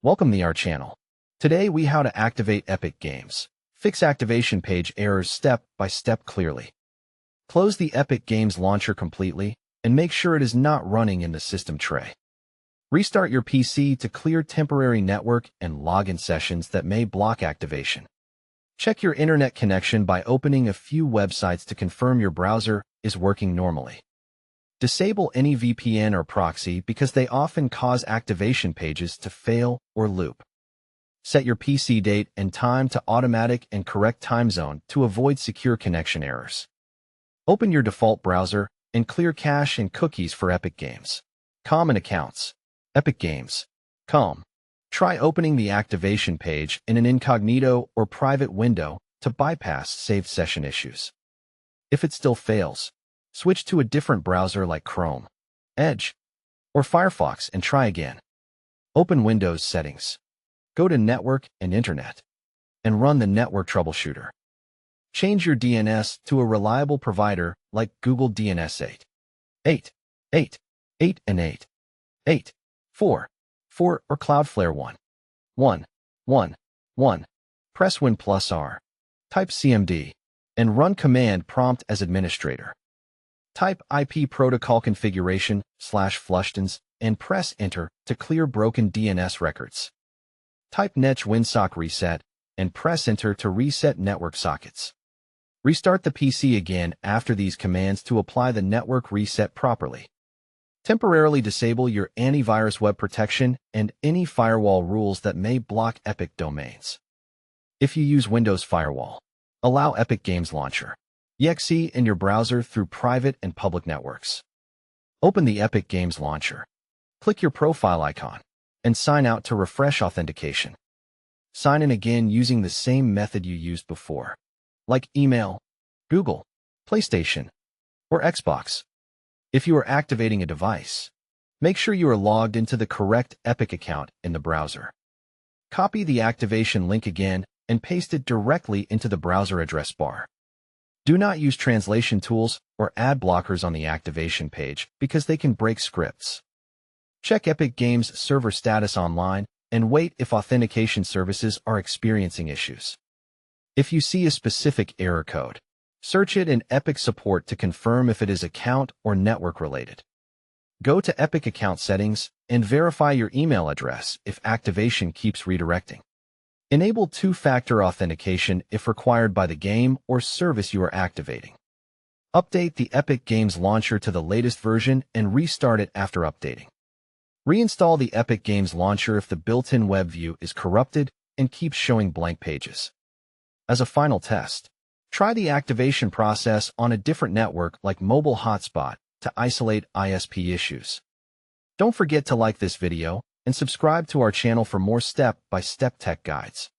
Welcome to our channel. Today we how to activate Epic Games. Fix activation page errors step by step clearly. Close the Epic Games launcher completely and make sure it is not running in the system tray. Restart your PC to clear temporary network and login sessions that may block activation. Check your internet connection by opening a few websites to confirm your browser is working normally. Disable any VPN or proxy because they often cause activation pages to fail or loop. Set your PC date and time to automatic and correct time zone to avoid secure connection errors. Open your default browser and clear cache and cookies for Epic Games. Common accounts. Epic Games. Try opening the activation page in an incognito or private window to bypass saved session issues. If it still fails, switch to a different browser like Chrome, Edge, or Firefox and try again. Open Windows Settings. Go to Network and Internet, and run the Network Troubleshooter. Change your DNS to a reliable provider like Google DNS 8 and 8.4 or Cloudflare 1.1.1. Press Win+R. Type CMD and run command prompt as administrator. Type IP protocol configuration /flushtons and press Enter to clear broken DNS records. Type net winsock reset and press Enter to reset network sockets. Restart the PC again after these commands to apply the network reset properly. Temporarily disable your antivirus web protection and any firewall rules that may block Epic domains. If you use Windows Firewall, allow Epic Games Launcher exe in your browser through private and public networks. Open the Epic Games Launcher. Click your profile icon and sign out to refresh authentication. Sign in again using the same method you used before, like email, Google, PlayStation, or Xbox. If you are activating a device, make sure you are logged into the correct Epic account in the browser. Copy the activation link again and paste it directly into the browser address bar. Do not use translation tools or ad blockers on the activation page because they can break scripts. Check Epic Games server status online and wait if authentication services are experiencing issues. If you see a specific error code, search it in Epic support to confirm if it is account or network related. Go to Epic account settings and verify your email address if activation keeps redirecting. Enable two-factor authentication if required by the game or service you are activating. Update the Epic Games Launcher to the latest version and restart it after updating. Reinstall the Epic Games Launcher if the built-in web view is corrupted and keeps showing blank pages. As a final test, try the activation process on a different network like mobile hotspot to isolate ISP issues. Don't forget to like this video and subscribe to our channel for more step-by-step tech guides.